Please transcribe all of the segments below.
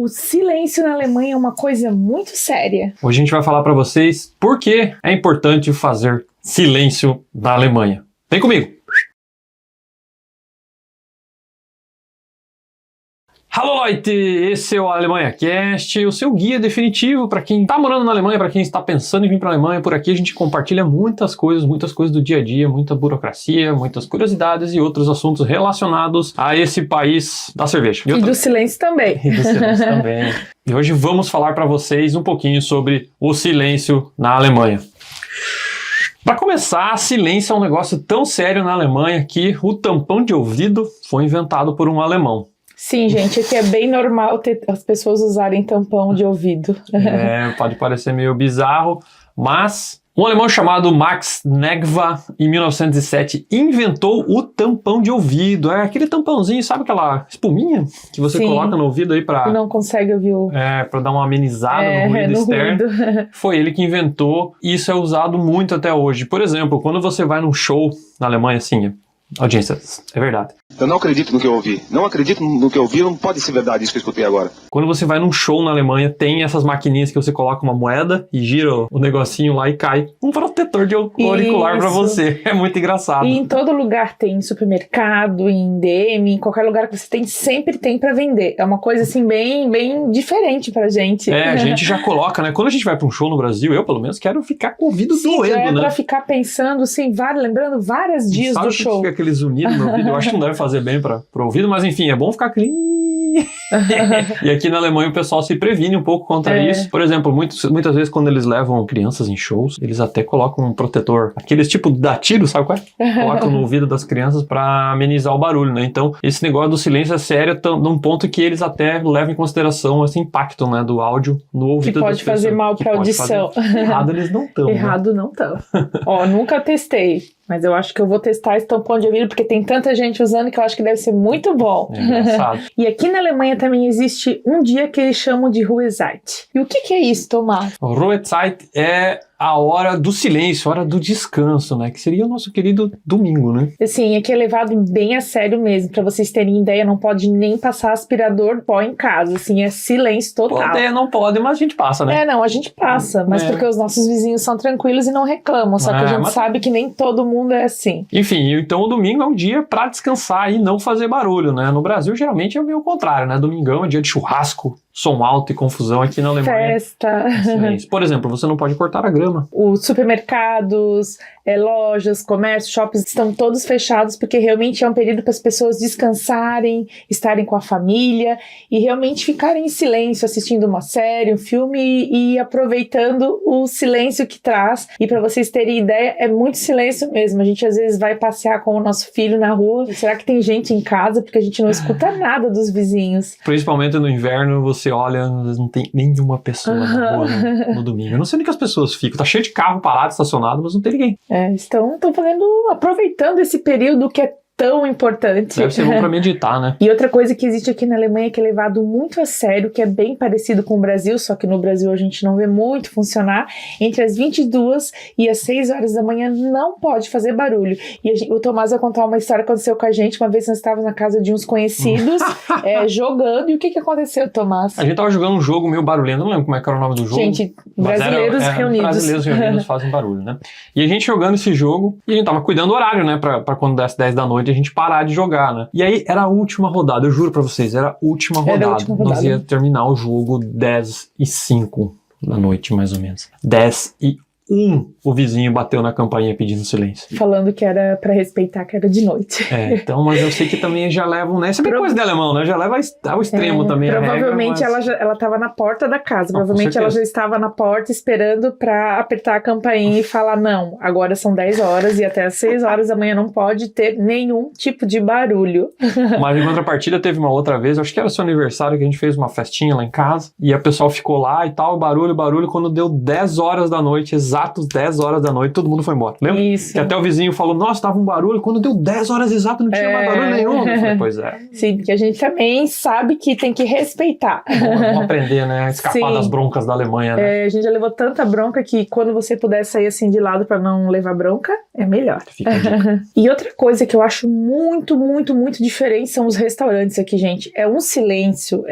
O silêncio na Alemanha é uma coisa muito séria. Hoje a gente vai falar para vocês por que é importante fazer silêncio na Alemanha. Vem comigo! Hallo Leute, esse é o Alemanha Cast, o seu guia definitivo para quem está morando na Alemanha, para quem está pensando em vir para a Alemanha. Por aqui a gente compartilha muitas coisas do dia a dia, muita burocracia, muitas curiosidades e outros assuntos relacionados a esse país da cerveja. E do silêncio também. E do silêncio também. E hoje vamos falar para vocês um pouquinho sobre o silêncio na Alemanha. Para começar, silêncio é um negócio tão sério na Alemanha que o tampão de ouvido foi inventado por um alemão. Sim, gente, aqui é bem normal ter as pessoas usarem tampão de ouvido. Pode parecer meio bizarro, mas um alemão chamado Max Negva, em 1907, inventou o tampão de ouvido. É aquele tampãozinho, sabe aquela espuminha que você coloca no ouvido aí para... não consegue ouvir o... para dar uma amenizada no ruído externo. Ruído. Foi ele que inventou e isso é usado muito até hoje. Por exemplo, quando você vai num show na Alemanha, assim... Audiência, é verdade. Eu não acredito no que eu ouvi. Não acredito no que eu ouvi, não pode ser verdade isso que eu escutei agora. Quando você vai num show na Alemanha, tem essas maquininhas que você coloca uma moeda e gira o negocinho lá e cai um protetor de auricular pra você. É muito engraçado. E em todo lugar tem, em supermercado, em DM, em qualquer lugar que você tem, sempre tem pra vender. É uma coisa assim bem diferente pra gente. A gente já coloca, né? Quando a gente vai pra um show no Brasil, eu pelo menos quero ficar com o ouvido doendo, né? Pra ficar pensando assim, lembrando vários dias do show. Fica aquele zunido no ouvido, eu acho que não deve fazer bem pro ouvido, mas enfim, é bom ficar clean. E aqui na Alemanha o pessoal se previne um pouco contra isso. Por exemplo, muitas vezes quando eles levam crianças em shows, eles até colocam um protetor, aqueles tipo dá tiro, sabe qual é? Colocam no ouvido das crianças pra amenizar o barulho, né? Então, esse negócio do silêncio é sério num ponto que eles até levam em consideração esse impacto, né, do áudio no ouvido das pessoas. Que pode fazer mal pra audição. Errado eles não estão. Errado não estão. Ó, nunca testei. Mas eu acho que eu vou testar esse tampão de ouvido porque tem tanta gente usando que eu acho que deve ser muito bom. É engraçado. E aqui na Alemanha também existe um dia que eles chamam de Ruhezeit. E o que é isso, Tomás? Ruhezeit é a hora do silêncio, a hora do descanso, né? Que seria o nosso querido domingo, né? Assim, aqui é levado bem a sério mesmo. Pra vocês terem ideia, não pode nem passar aspirador pó em casa. Assim, é silêncio total. Não pode, mas a gente passa, né? Não, a gente passa. Mas porque os nossos vizinhos são tranquilos e não reclamam. Só que a gente sabe que nem todo mundo é assim. Enfim, então o domingo é um dia pra descansar e não fazer barulho, né? No Brasil, geralmente é o meio contrário, né? Domingão é dia de churrasco, som alto e confusão. Aqui na Alemanha. Festa. Por exemplo, você não pode cortar a grama. Os supermercados, lojas, comércios, shoppings estão todos fechados porque realmente é um período para as pessoas descansarem, estarem com a família e realmente ficarem em silêncio, assistindo uma série, um filme e aproveitando o silêncio que traz. E para vocês terem ideia, é muito silêncio mesmo. A gente às vezes vai passear com o nosso filho na rua. Será que tem gente em casa? Porque a gente não escuta nada dos vizinhos. Principalmente no inverno, você olha, não tem nenhuma pessoa na rua no domingo. Eu não sei nem que as pessoas ficam. Tá cheio de carro parado, estacionado, mas não tem ninguém. Estão aproveitando esse período que é tão importante. Deve ser bom pra meditar, né? E outra coisa que existe aqui na Alemanha que é levado muito a sério, que é bem parecido com o Brasil, só que no Brasil a gente não vê muito funcionar, entre as 22 e as 6 horas da manhã não pode fazer barulho. E o Tomás vai contar uma história que aconteceu com a gente, uma vez nós estávamos na casa de uns conhecidos, jogando, e o que aconteceu, Tomás? A gente tava jogando um jogo meio barulhento, não lembro como é que era o nome do jogo. Gente, brasileiros reunidos. Brasileiros reunidos fazem barulho, né? E a gente jogando esse jogo, e a gente tava cuidando do horário, né, pra quando desse 10 da noite a gente parar de jogar, né? E aí era a última rodada, eu juro pra vocês, era a última rodada. Nós ia terminar o jogo 10:05 da noite, mais ou menos. 10:01, o vizinho bateu na campainha pedindo silêncio. Falando que era pra respeitar, que era de noite. Então, mas eu sei que também já levam, né? Isso é bem coisa de alemão, né? Já leva ao extremo também. Provavelmente a regra, ela tava na porta da casa. Provavelmente ela já estava na porta esperando pra apertar a campainha e falar, não, agora são 10 horas e até as 6 horas da manhã não pode ter nenhum tipo de barulho. Mas em contrapartida teve uma outra vez, acho que era seu aniversário, que a gente fez uma festinha lá em casa e a pessoa ficou lá e tal, barulho, quando deu 10 horas da noite, exato exatos 10 horas da noite, todo mundo foi embora. Lembra? Isso. Que até o vizinho falou, nossa, tava um barulho. Quando deu 10 horas exatas, não tinha mais barulho nenhum. Eu falei, pois é. Sim, porque a gente também sabe que tem que respeitar. Vamos aprender, né? A escapar Sim. das broncas da Alemanha, né? A gente já levou tanta bronca que quando você puder sair assim de lado pra não levar bronca, é melhor. Fica a dica. E outra coisa que eu acho muito, muito, muito diferente são os restaurantes aqui, gente. É um silêncio.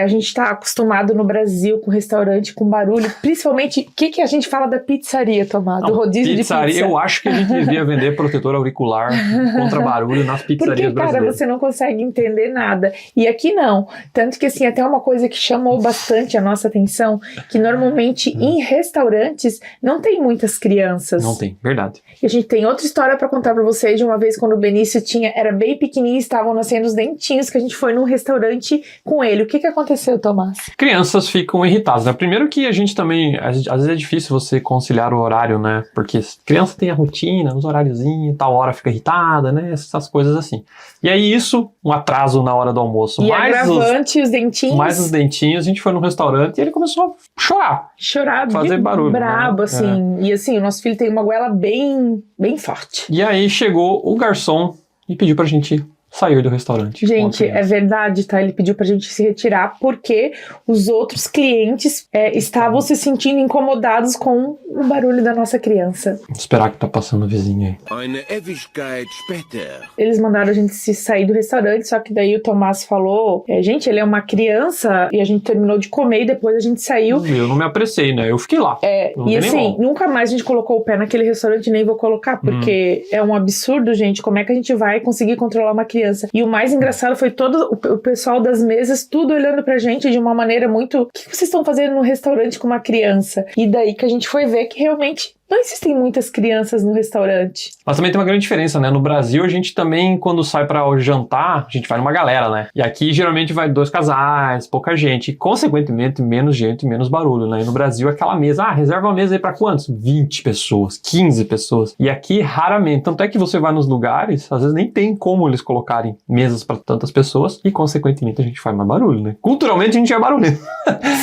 A gente tá acostumado no Brasil com restaurante, com barulho. Principalmente, o que a gente fala da pizzaria, Tomás? Do rodízio pizzaria, de pizza. eu acho que a gente devia vender protetor auricular contra barulho nas pizzarias Porque, cara, brasileiras. você não consegue entender nada. E aqui não. Tanto que, assim, até uma coisa que chamou bastante a nossa atenção, que normalmente em restaurantes não tem muitas crianças. Não tem, verdade. E a gente tem outra história pra contar pra vocês de uma vez quando o Benício era bem pequenininho e estavam nascendo os dentinhos, que a gente foi num restaurante com ele. O que aconteceu, Tomás? Crianças ficam irritadas, né? Primeiro que a gente também, às vezes é difícil você conciliar o horário, né? Porque criança tem a rotina, uns horáriozinhos, tal hora fica irritada, né? Essas coisas assim. E aí isso, um atraso na hora do almoço. E mais agravante, os dentinhos. Mais os dentinhos, a gente foi num restaurante e ele começou a chorar. Chorar, fazer barulho, brabo, né? assim. E assim, o nosso filho tem uma goela bem forte. E aí chegou o garçom e pediu pra gente sair do restaurante. Gente, é verdade, tá? Ele pediu pra gente se retirar porque os outros clientes estavam se sentindo incomodados com o barulho da nossa criança. Vamos esperar que tá passando o vizinho aí. Eine Ewigkeit später. Eles mandaram a gente se sair do restaurante, só que daí o Tomás falou, gente, ele é uma criança, e a gente terminou de comer e depois a gente saiu. Eu não me apressei, né? Eu fiquei lá. Não E dei nem assim, volta. nunca mais a gente colocou o pé naquele restaurante, nem vou colocar, porque é um absurdo, gente, como é que a gente vai conseguir controlar uma criança? E o mais engraçado foi todo o pessoal das mesas, tudo olhando pra gente de uma maneira muito... O que vocês estão fazendo no restaurante com uma criança? E daí que a gente foi ver que realmente não existem muitas crianças no restaurante. Mas também tem uma grande diferença, né? No Brasil, a gente também, quando sai pra jantar, a gente vai numa galera, né? E aqui, geralmente, vai 2 casais, pouca gente. E, consequentemente, menos gente, menos barulho, né? E no Brasil, aquela mesa, reserva uma mesa aí pra quantos? 20 pessoas, 15 pessoas. E aqui, raramente. Tanto é que você vai nos lugares, às vezes nem tem como eles colocarem mesas pra tantas pessoas. E, consequentemente, a gente faz mais barulho, né? Culturalmente, a gente é barulhento.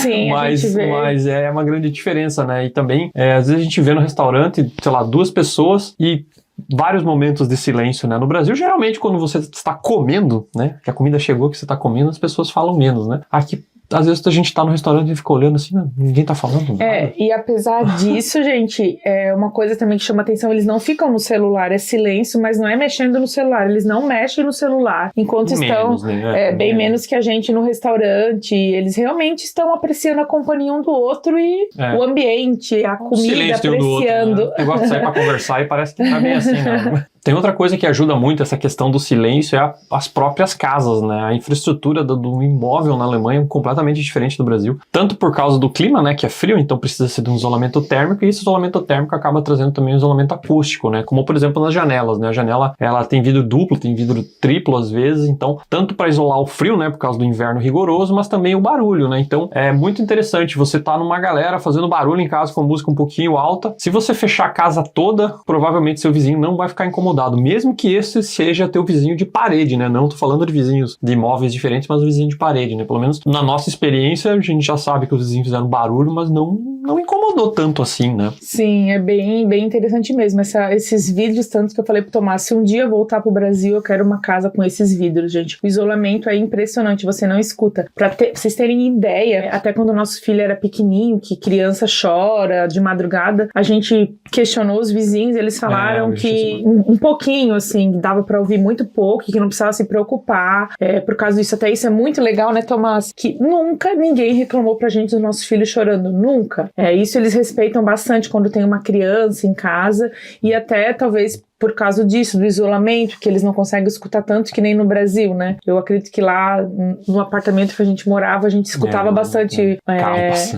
Sim, a gente vê. Mas é uma grande diferença, né? E também, às vezes a gente vê no restaurante, sei lá, 2 pessoas e vários momentos de silêncio, né? No Brasil, geralmente, quando você está comendo, né? Que a comida chegou, que você está comendo, as pessoas falam menos, né? Aqui, às vezes, a gente tá no restaurante e fica olhando assim, ninguém tá falando nada. E apesar disso, gente, uma coisa também que chama atenção, eles não ficam no celular, é silêncio, mas não é mexendo no celular, eles não mexem no celular, enquanto Menos, estão né? bem menos que a gente no restaurante, eles realmente estão apreciando a companhia um do outro e o ambiente, a comida, silêncio tem um do outro, apreciando. né? Eu gosto de sair pra conversar e parece que tá bem assim, né? Tem outra coisa que ajuda muito essa questão do silêncio, as próprias casas, né? A infraestrutura do imóvel na Alemanha é completamente diferente do Brasil. Tanto por causa do clima, né? Que é frio, então precisa ser de um isolamento térmico, e esse isolamento térmico acaba trazendo também um isolamento acústico, né? Como, por exemplo, nas janelas, né? A janela, ela tem vidro duplo, tem vidro triplo às vezes, então, tanto para isolar o frio, né? Por causa do inverno rigoroso, mas também o barulho, né? Então, é muito interessante você tá numa galera fazendo barulho em casa com a música um pouquinho alta. Se você fechar a casa toda, provavelmente seu vizinho não vai ficar incomodado, mesmo que esse seja teu vizinho de parede, né? Não tô falando de vizinhos de imóveis diferentes, mas o vizinho de parede, né? Pelo menos na nossa experiência, a gente já sabe que os vizinhos fizeram barulho, mas não incomodou tanto assim, né? Sim, é bem interessante mesmo. Esses vidros, tanto que eu falei pro Tomás, se um dia eu voltar pro Brasil, eu quero uma casa com esses vidros, gente. O isolamento é impressionante, você não escuta. Pra vocês terem ideia, até quando o nosso filho era pequenininho, que criança chora de madrugada, a gente questionou os vizinhos, eles falaram que um pouquinho, assim, dava pra ouvir muito pouco, que não precisava se preocupar. Por causa disso, até isso é muito legal, né, Tomás? Que nunca ninguém reclamou pra gente do nosso filho chorando, nunca. Isso eles respeitam bastante quando tem uma criança em casa, e até talvez por causa disso, do isolamento, que eles não conseguem escutar tanto que nem no Brasil, né? Eu acredito que lá no apartamento que a gente morava, a gente escutava bastante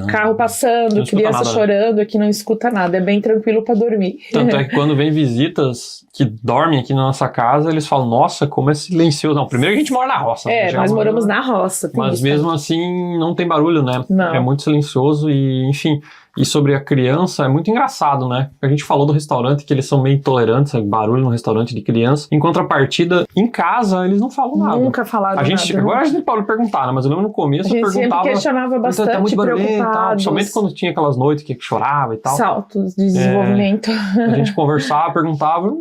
carro passando, criança chorando, aqui não escuta nada, é bem tranquilo pra dormir. Tanto é que quando vem visitas que dormem aqui na nossa casa, eles falam, nossa, como é silencioso. Não, primeiro a gente mora na roça. Nós moramos na roça. Mas mesmo assim, não tem barulho, né? Não. É muito silencioso e, enfim... E sobre a criança, é muito engraçado, né? A gente falou do restaurante que eles são meio intolerantes, barulho no restaurante de criança. Em contrapartida, em casa, eles não falam nada. Nunca falaram nada. Agora a gente parou de perguntar, né? Mas eu lembro no começo, eu perguntava... sempre questionava bastante, tá muito barulhento e tal, preocupados. principalmente quando tinha aquelas noites que chorava e tal. Saltos de desenvolvimento. A gente conversava, perguntava,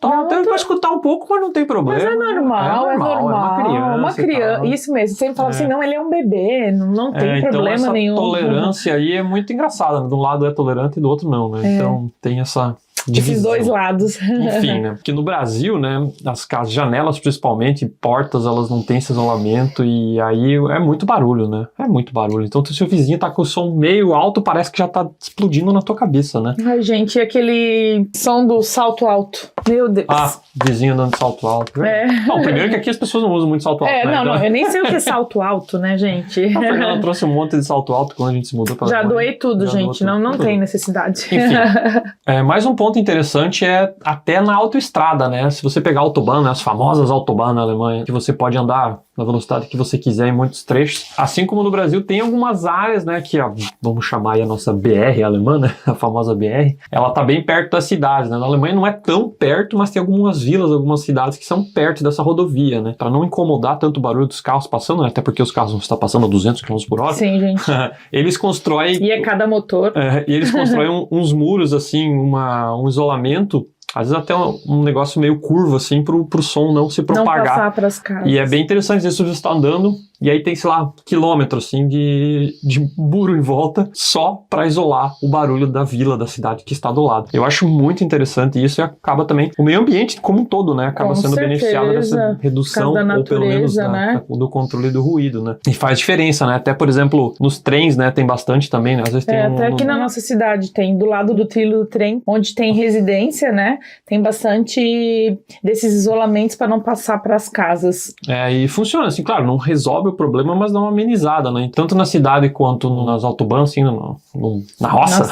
até pra escutar um pouco, mas não tem problema. Mas é normal. É uma criança. Isso mesmo. Sempre falava assim, não, ele é um bebê, não tem problema então nenhum. Essa tolerância aí é muito engraçada, né? De um lado é tolerante e do outro não, né? Então tem essa... divisão. Esses dois lados. Enfim, né? Porque no Brasil, né, as janelas principalmente, portas, elas não têm esse isolamento e aí é muito barulho, né? É muito barulho. Então, se o seu vizinho tá com o som meio alto, parece que já tá explodindo na tua cabeça, né? Ai, gente, e aquele som do salto alto? Meu Deus. Vizinho andando de salto alto. Não, primeiro que aqui as pessoas não usam muito salto alto, né? Não, eu nem sei o que é salto alto, né, gente? A Fernanda trouxe um monte de salto alto quando a gente se mudou pra Já doei tudo, gente. Não tem necessidade. Enfim. Mais um ponto interessante é até na autoestrada, né? Se você pegar a Autobahn, né, as famosas Autobahn na Alemanha, que você pode andar na velocidade que você quiser em muitos trechos. Assim como no Brasil, tem algumas áreas, né, que vamos chamar aí a nossa BR alemã, né, a famosa BR, ela tá bem perto das cidades, né? Na Alemanha não é tão perto, mas tem algumas vilas, algumas cidades que são perto dessa rodovia, né? Para não incomodar tanto o barulho dos carros passando, né? Até porque os carros não estão passando a 200 km por hora. Sim, gente. Eles constroem... E é cada motor. E eles constroem uns muros, assim, um isolamento, às vezes até um negócio meio curvo, assim, pro som não se propagar. Não passar pras casas. E é bem interessante, às vezes você está andando e aí tem, sei lá, quilômetros, assim, de muro em volta só para isolar o barulho da vila, da cidade que está do lado. Eu acho muito interessante isso e acaba também o meio ambiente como um todo, né? Acaba sendo beneficiado dessa redução, ou pelo menos do controle do ruído, né? E faz diferença, né? Até, por exemplo, nos trens, né? Tem bastante também, né? Às vezes tem até aqui na nossa cidade tem, do lado do trilho do trem, onde tem residência, né? Tem bastante desses isolamentos para não passar para as casas. E funciona, assim, claro, não resolve o problema, mas dá uma amenizada, né? Tanto na cidade quanto nas autobahns, assim, na roça,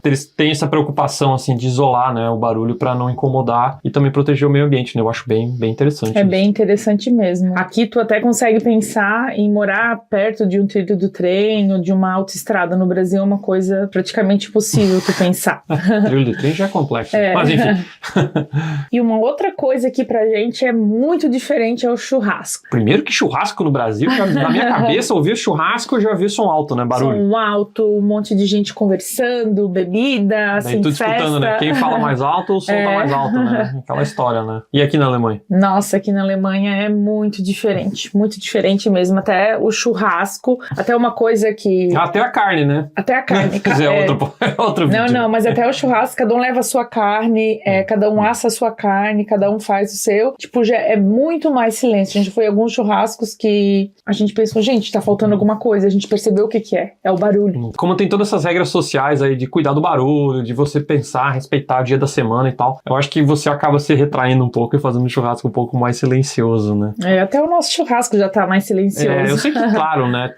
eles têm essa preocupação, assim, de isolar, né, o barulho para não incomodar e também proteger o meio ambiente, né? Eu acho bem interessante. É isso. Bem interessante mesmo. Aqui tu até consegue pensar em morar perto de um trilho do trem ou de uma autoestrada. No Brasil é uma coisa praticamente impossível tu pensar. Trilho do trem já é complexo. Mas enfim. E uma outra coisa aqui pra gente é muito diferente é o churrasco. Primeiro que churrasco no Brasil, na minha cabeça, ouvir churrasco, eu já vi som alto, né? Barulho. Som alto, um monte de gente conversando, bebida, assim, festa. Daí tu disputando, né? Quem fala mais alto, o som tá mais alto, né? Aquela história, né? E aqui na Alemanha? Nossa, aqui na Alemanha é muito diferente mesmo. Até o churrasco, até uma coisa que... Até a carne, né? Até a carne. outro vídeo. Não, mas até o churrasco, cada um leva a sua carne, cada um assa a sua carne, cada um faz o seu. Tipo, já é muito mais silêncio. A gente foi em alguns churrascos que a gente pensou, gente, tá faltando alguma coisa. A gente percebeu o que é. É o barulho. Como tem todas essas regras sociais aí de cuidar do barulho, de você pensar, respeitar o dia da semana e tal, eu acho que você acaba se retraindo um pouco e fazendo um churrasco um pouco mais silencioso, né? Até o nosso churrasco já tá mais silencioso. Eu sei que, claro, né,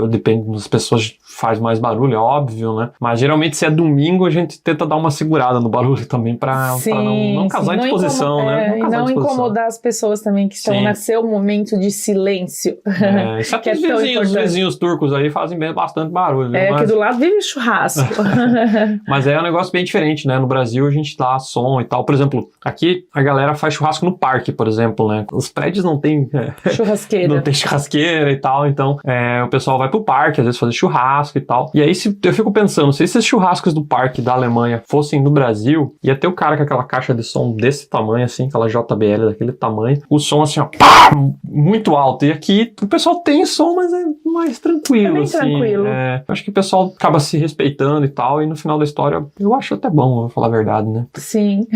depende das pessoas, faz mais barulho, é óbvio, né? Mas geralmente se é domingo, a gente tenta dar uma segurada no barulho também pra não causar indisposição, né? Não incomodar as pessoas também que estão no seu momento de silêncio. Exceto que os vizinhos turcos aí fazem bastante barulho. Aqui do lado vive churrasco. Mas é um negócio bem diferente, né? No Brasil a gente dá som e tal. Por exemplo, aqui a galera faz churrasco no parque, por exemplo, né? Os prédios não tem churrasqueira. Não tem churrasqueira e tal, então o pessoal vai pro parque, às vezes fazer churrasco e tal. E aí eu fico pensando, se esses churrascos do parque da Alemanha fossem no Brasil, ia ter o cara com aquela caixa de som desse tamanho, assim, aquela JBL daquele tamanho, o som assim, ó, pá, muito alto. E aqui o pessoal tem som, mas é mais tranquilo, bem assim. Tranquilo. Acho que o pessoal acaba se respeitando e tal, e no final da história eu acho até bom, vou falar a verdade, né? Sim.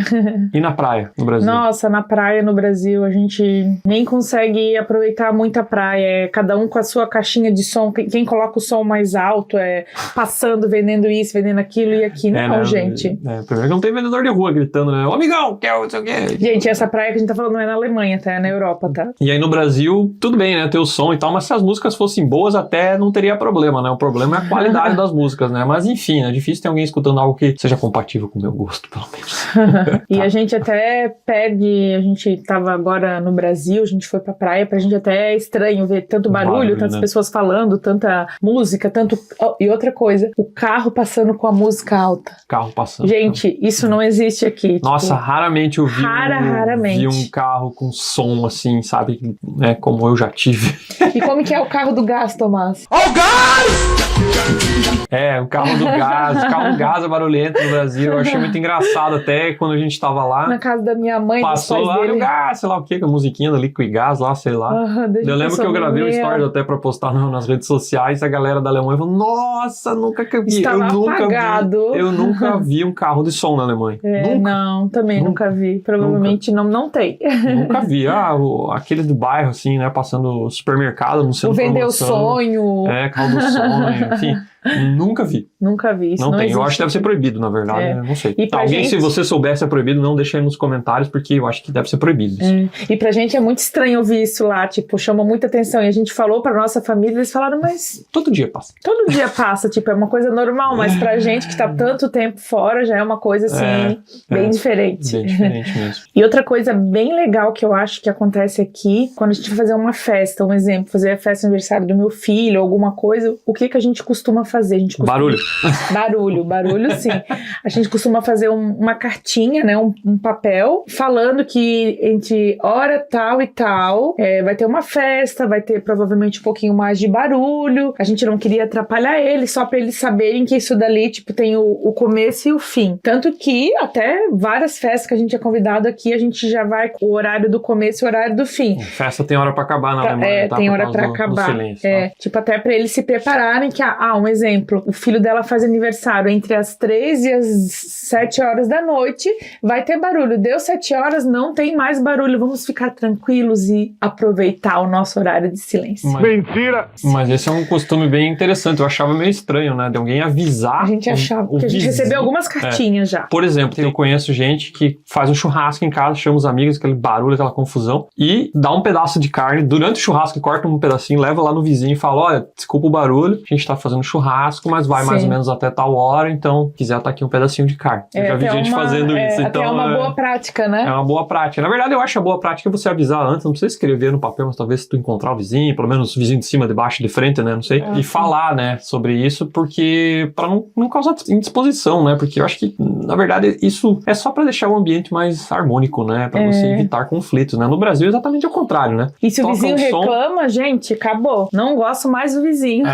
E na praia, no Brasil? Nossa, na praia no Brasil a gente nem consegue aproveitar muito a praia, cada um com a sua caixinha de som, quem coloca o som mais alto passando, vendendo isso, vendendo aquilo, e aqui não, gente. Primeiro que não tem vendedor de rua gritando, né? Ô amigão, quer não sei o quê. Gente, essa praia que a gente tá falando não é na Alemanha, tá? É na Europa, tá? E aí no Brasil, tudo bem, né, ter o som e tal, mas se as músicas fossem boas até não teria problema, né? O problema é a qualidade das músicas, né? Mas enfim, é difícil ter alguém escutando algo que seja compatível com o meu gosto, pelo menos. E a gente até perde, a gente tava agora no Brasil, a gente foi pra praia, pra gente até é estranho ver tanto barulho, tantas pessoas falando, tanta música, tanto... E outra coisa, o carro passando com a música alta. Carro passando. Gente, isso não existe aqui. Nossa, tipo, raramente eu vi, raramente. vi um carro com som assim, sabe? É como eu já tive. E como que é o carro do gás, Tomás? Ó, o gás! É, o carro do gás. O carro do gás é barulhento no Brasil. Eu achei muito engraçado até quando a gente tava lá. Na casa da minha mãe, passou lá o gás, sei lá o que, com a musiquinha da Liquigás lá, sei lá. Eu lembro que eu gravei um story até pra postar nas redes sociais e a galera da Alemanha falou, nossa, nunca que eu vi. Estava apagado. Eu nunca vi um carro de som na Alemanha. É, não, também nunca vi. Provavelmente não tem. Nunca vi. Aquele do bairro, assim, né, passando supermercado, não sei. O Vender o Sonho. É, carro do sonho, enfim. Nunca vi. Nunca vi. Isso não tem. Eu acho que deve ser proibido, na verdade. É. Não sei. Alguém, se você souber se é proibido, não deixa aí nos comentários, porque eu acho que deve ser proibido. E pra gente é muito estranho ouvir isso lá, tipo, chama muita atenção. E a gente falou pra nossa família, eles falaram, mas... Todo dia passa. Todo dia passa, tipo, é uma coisa normal, mas pra gente que tá tanto tempo fora, já é uma coisa, assim, bem diferente. Bem diferente mesmo. E outra coisa bem legal que eu acho que acontece aqui, quando a gente vai fazer uma festa, um exemplo, fazer a festa de aniversário do meu filho, alguma coisa, o que a gente costuma fazer? A gente costuma... Barulho, sim. A gente costuma fazer uma cartinha, né, um papel, falando que entre hora tal e tal, vai ter uma festa, vai ter provavelmente um pouquinho mais de barulho. A gente não queria atrapalhar eles, só pra eles saberem que isso dali, tipo, tem o começo e o fim. Tanto que até várias festas que a gente é convidado aqui, a gente já vai com o horário do começo e o horário do fim. Festa tem hora pra acabar na Alemanha, tá? Tem hora pra acabar. Silêncio, tá? Tipo, até pra eles se prepararem que, um exemplo, o filho dela faz aniversário entre as 3 e as 7 horas da noite, vai ter barulho. Deu 7 horas, não tem mais barulho. Vamos ficar tranquilos e aproveitar o nosso horário de silêncio. Mentira! Mas esse é um costume bem interessante. Eu achava meio estranho, né? De alguém avisar. A gente achava, porque a gente recebeu algumas cartinhas já. Por exemplo, eu conheço gente que faz um churrasco em casa, chama os amigos, aquele barulho, aquela confusão, e dá um pedaço de carne durante o churrasco, corta um pedacinho, leva lá no vizinho e fala, olha, desculpa o barulho, a gente tá fazendo churrasco, mas vai mais ou menos até tal hora, então, quiser tá aqui um pedacinho de carne. Eu já vi gente fazendo isso. Então, é uma boa prática, né? É uma boa prática. Na verdade, eu acho a boa prática você avisar antes, não precisa escrever no papel, mas talvez se tu encontrar o vizinho, pelo menos o vizinho de cima, de baixo, de frente, né, não sei, e falar, né, sobre isso, porque pra não causar indisposição, né, porque eu acho que, na verdade, isso é só pra deixar o ambiente mais harmônico, né, pra você evitar conflitos, né. No Brasil, é exatamente o contrário, né. E se o vizinho reclama, gente, acabou. Não gosto mais do vizinho.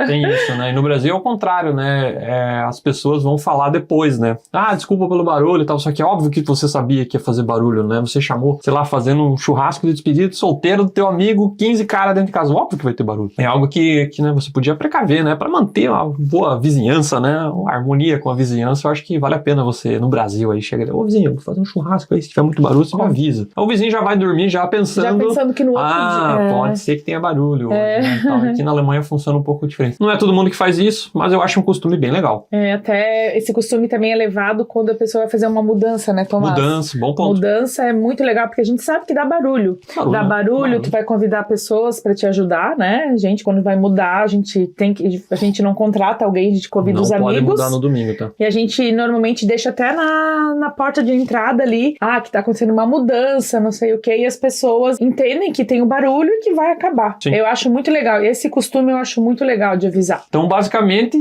Tem isso, né, e no Brasil é o contrário, né, as pessoas vão falar depois, né, desculpa pelo barulho e tal, só que é óbvio que você sabia que ia fazer barulho, né, você chamou, sei lá, fazendo um churrasco de despedida de solteiro do teu amigo, 15 caras dentro de casa, óbvio que vai ter barulho. É algo que né, você podia precaver, né, pra manter uma boa vizinhança, né, uma harmonia com a vizinhança. Eu acho que vale a pena você, no Brasil, aí chega, ô vizinho, vou fazer um churrasco aí, se tiver muito barulho, você me avisa. O vizinho já vai dormir já pensando que no outro dia... pode ser que tenha barulho hoje, né, tal. Aqui na Alemanha funciona um pouco diferente. Não é todo mundo que faz isso, mas eu acho um costume bem legal. Até esse costume também é levado quando a pessoa vai fazer uma mudança, né, Tomás? Mudança, bom ponto. Mudança é muito legal, porque a gente sabe que dá barulho. Dá barulho, tu vai convidar pessoas pra te ajudar, né? A gente, quando vai mudar, a gente não contrata alguém, a gente convida os amigos. Não pode mudar no domingo, tá? E a gente normalmente deixa até na porta de entrada ali, que tá acontecendo uma mudança, não sei o que, e as pessoas entendem que tem o barulho e que vai acabar. Sim. Eu acho muito legal. E esse costume eu acho muito legal de avisar. Então, basicamente,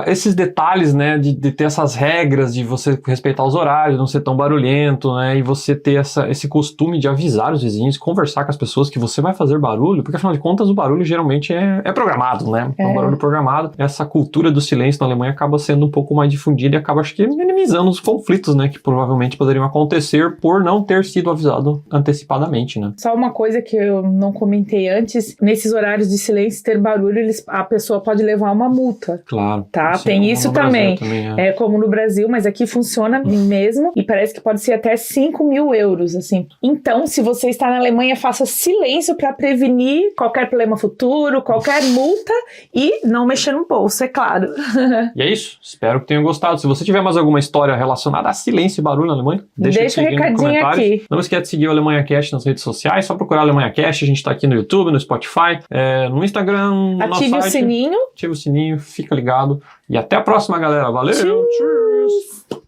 esses detalhes, né, de ter essas regras, de você respeitar os horários, não ser tão barulhento, né, e você ter esse costume de avisar os vizinhos, conversar com as pessoas que você vai fazer barulho, porque afinal de contas o barulho geralmente é programado, né? É um barulho programado. Essa cultura do silêncio na Alemanha acaba sendo um pouco mais difundida e acaba, acho que, minimizando os conflitos, né, que provavelmente poderiam acontecer por não ter sido avisado antecipadamente, né? Só uma coisa que eu não comentei antes, nesses horários de silêncio, ter barulho, a pessoa pode levar uma multa. Claro. Tá, Assim, tem como isso no Brasil também. também É como no Brasil, mas aqui funciona mesmo e parece que pode ser até 5.000 euros, assim. Então, se você está na Alemanha, faça silêncio para prevenir qualquer problema futuro, qualquer multa e não mexer no bolso, é claro. E é isso. Espero que tenham gostado. Se você tiver mais alguma história relacionada a silêncio e barulho na Alemanha, deixa um recadinho aqui. Não esquece de seguir o Alemanha Cast nas redes sociais. Só procurar Alemanha Cast. A gente tá aqui no YouTube, no Spotify, no Instagram, no nosso Ative o site. sininho. Ative o sininho, fica ligado. E até a próxima, galera. Valeu! Tchau.